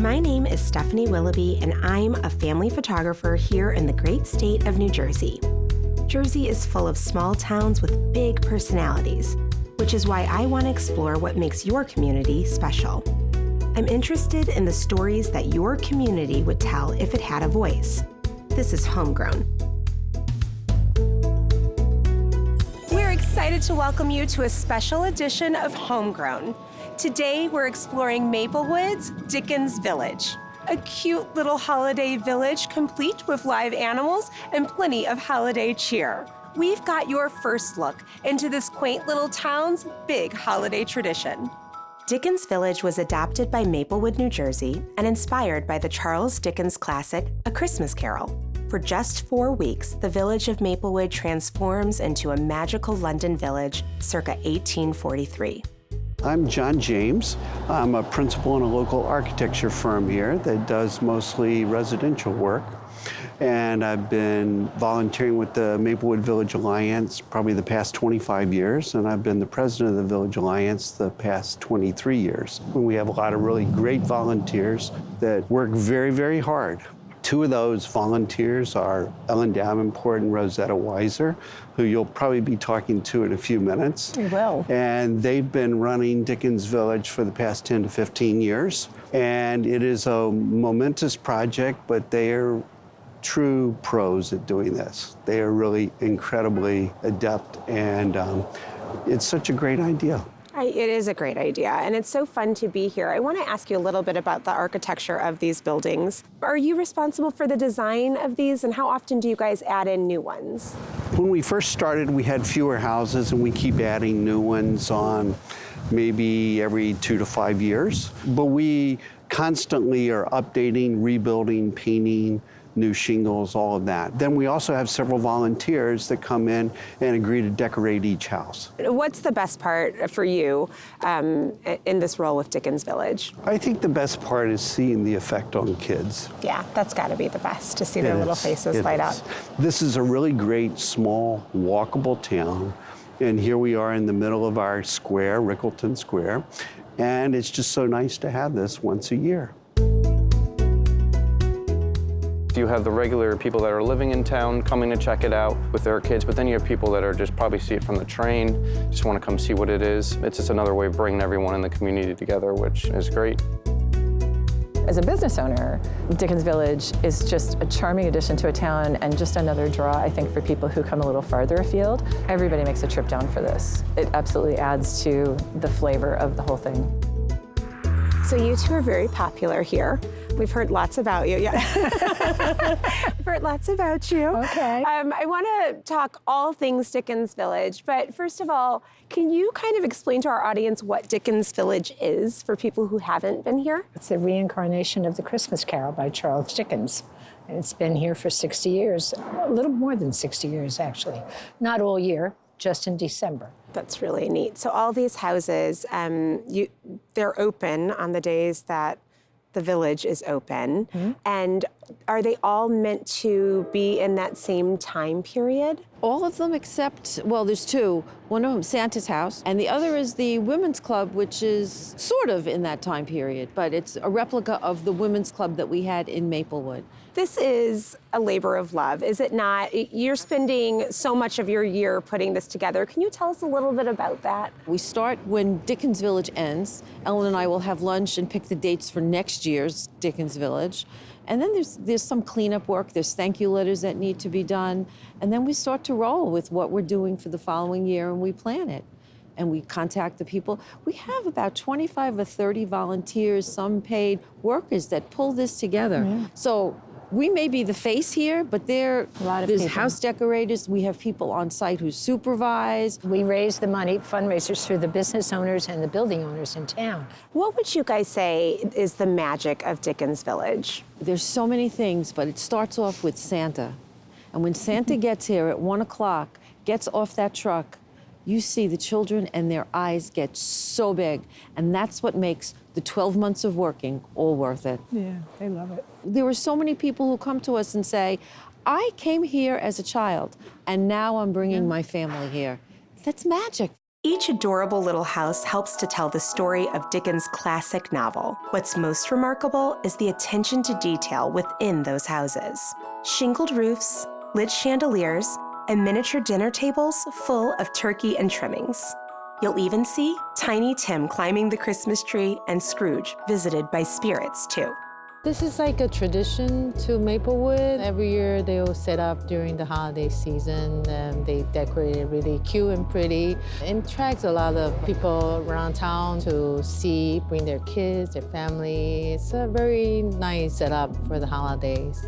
My name is Stephanie Willoughby, and I'm a family photographer here in the great state of New Jersey. Jersey is full of small towns with big personalities, which is why I want to explore what makes your community special. I'm interested in the stories that your community would tell if it had a voice. This is HomeGrown. We're excited to welcome you to a special edition of HomeGrown. Today, we're exploring Maplewood's Dickens Village, a cute little holiday village complete with live animals and plenty of holiday cheer. We've got your first look into this quaint little town's big holiday tradition. Dickens Village was adopted by Maplewood, New Jersey, and inspired by the Charles Dickens classic, A Christmas Carol. For just 4 weeks, the village of Maplewood transforms into a magical London village circa 1843. I'm John James. I'm a principal in a local architecture firm here that does mostly residential work. And I've been volunteering with the Maplewood Village Alliance probably the past 25 years, and I've been the president of the Village Alliance the past 23 years. We have a lot of really great volunteers that work very, very hard. Two of those volunteers are Ellen Davenport and Rosetta Weiser, who you'll probably be talking to in a few minutes. We will. And they've been running Dickens Village for the past 10 to 15 years. And it is a momentous project, but they are true pros at doing this. They are really incredibly adept, and it's such a great idea. It is a great idea, and it's so fun to be here. I want to ask you a little bit about the architecture of these buildings. Are you responsible for the design of these, and how often do you guys add in new ones? When we first started, we had fewer houses, and we keep adding new ones on maybe every 2 to 5 years. But we constantly are updating, rebuilding, painting, new shingles, all of that. Then we also have several volunteers that come in and agree to decorate each house. What's the best part for you in this role with Dickens Village? I think the best part is seeing the effect on kids. Yeah, that's got to be the best, to see their little faces light up. This is a really great, small, walkable town. And here we are in the middle of our square, Ricalton Square. And it's just so nice to have this once a year. You have the regular people that are living in town coming to check it out with their kids, but then you have people that are just probably see it from the train, just want to come see what it is. It's just another way of bringing everyone in the community together, which is great. As a business owner, Dickens Village is just a charming addition to a town and just another draw, I think, for people who come a little farther afield. Everybody makes a trip down for this. It absolutely adds to the flavor of the whole thing. So you two are very popular here. We've heard lots about you. Yeah. We've heard lots about you. Okay. I want to talk all things Dickens Village, but first of all, can you kind of explain to our audience what Dickens Village is for people who haven't been here? It's the reincarnation of the Christmas Carol by Charles Dickens. And it's been here for 60 years, a little more than 60 years, actually. Not all year, just in December. That's really neat. So all these houses, they're open on the days that the village is open. Mm-hmm. And are they all meant to be in that same time period? All of them except, well, there's two. One of them, Santa's house, and the other is the Women's Club, which is sort of in that time period, but it's a replica of the Women's Club that we had in Maplewood. This is a labor of love, is it not? You're spending so much of your year putting this together. Can you tell us a little bit about that? We start when Dickens Village ends. Ellen and I will have lunch and pick the dates for next year's Dickens Village. And then there's some cleanup work, there's thank you letters that need to be done. And then we start to roll with what we're doing for the following year, and we plan it. And we contact the people. We have about 25 or 30 volunteers, some paid workers that pull this together. Mm-hmm. So we may be the face here, but there's house decorators. We have people on site who supervise. We raise the money, fundraisers, through the business owners and the building owners in town. What would you guys say is the magic of Dickens Village? There's so many things, but it starts off with Santa. And when Santa gets here at 1 o'clock, gets off that truck, you see the children and their eyes get so big. And that's what makes the 12 months of working all worth it. Yeah, they love it. There were so many people who come to us and say, I came here as a child, and now I'm bringing my family here. That's magic. Each adorable little house helps to tell the story of Dickens' classic novel. What's most remarkable is the attention to detail within those houses. Shingled roofs, lit chandeliers, and miniature dinner tables full of turkey and trimmings. You'll even see Tiny Tim climbing the Christmas tree and Scrooge visited by spirits, too. This is like a tradition to Maplewood. Every year they will set up during the holiday season and they decorate it really cute and pretty. It attracts a lot of people around town to see, bring their kids, their family. It's a very nice setup for the holidays.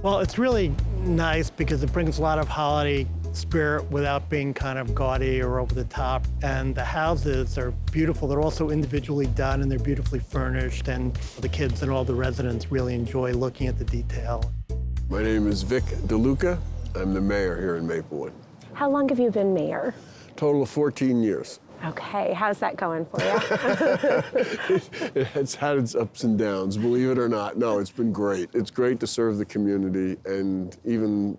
Well, it's really nice because it brings a lot of holiday spirit without being kind of gaudy or over the top. And the houses are beautiful. They're also individually done and they're beautifully furnished. And the kids and all the residents really enjoy looking at the detail. My name is Vic DeLuca. I'm the mayor here in Maplewood. How long have you been mayor? Total of 14 years. Okay, how's that going for you? It's had its ups and downs, believe it or not. No, it's been great. It's great to serve the community and even,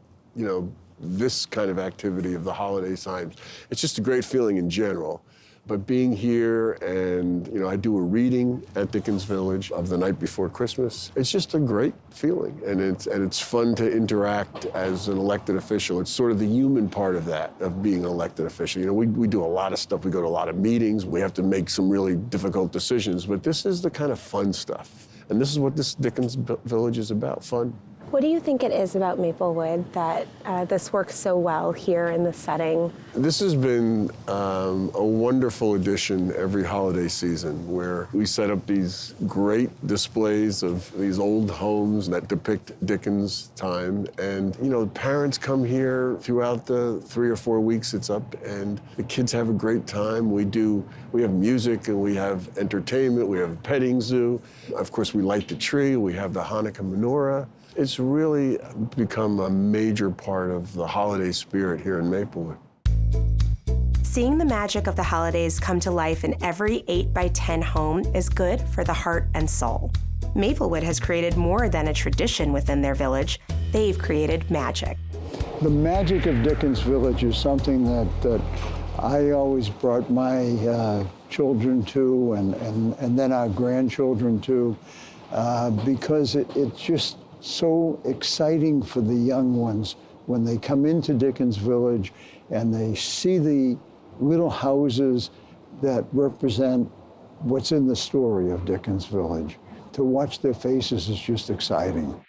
this kind of activity of the holiday times. It's just a great feeling in general. But being here and, I do a reading at Dickens Village of the night before Christmas. It's just a great feeling, and it's fun to interact as an elected official. It's sort of the human part of that, of being an elected official. We do a lot of stuff. We go to a lot of meetings. We have to make some really difficult decisions, but this is the kind of fun stuff. And this is what this Dickens Village is about, fun. What do you think it is about Maplewood that this works so well here in the setting? This has been a wonderful addition every holiday season where we set up these great displays of these old homes that depict Dickens' time. And, parents come here throughout the 3 or 4 weeks it's up and the kids have a great time. We have music and we have entertainment, we have a petting zoo. Of course, we light the tree, we have the Hanukkah menorah. It's really become a major part of the holiday spirit here in Maplewood. Seeing the magic of the holidays come to life in every 8x10 home is good for the heart and soul. Maplewood has created more than a tradition within their village. They've created magic. The magic of Dickens Village is something that I always brought my children to and then our grandchildren to because it's just so exciting for the young ones when they come into Dickens Village and they see the little houses that represent what's in the story of Dickens Village. To watch their faces is just exciting.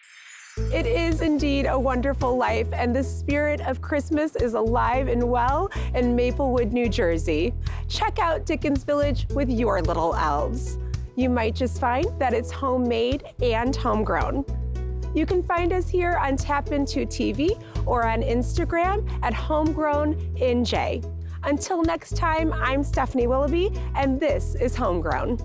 It is indeed a wonderful life, and the spirit of Christmas is alive and well in Maplewood, New Jersey. Check out Dickens Village with your little elves. You might just find that it's homemade and homegrown. You can find us here on TAPintoTV or on Instagram at HomeGrownNJ. Until next time, I'm Stephanie Willoughby, and this is HomeGrown.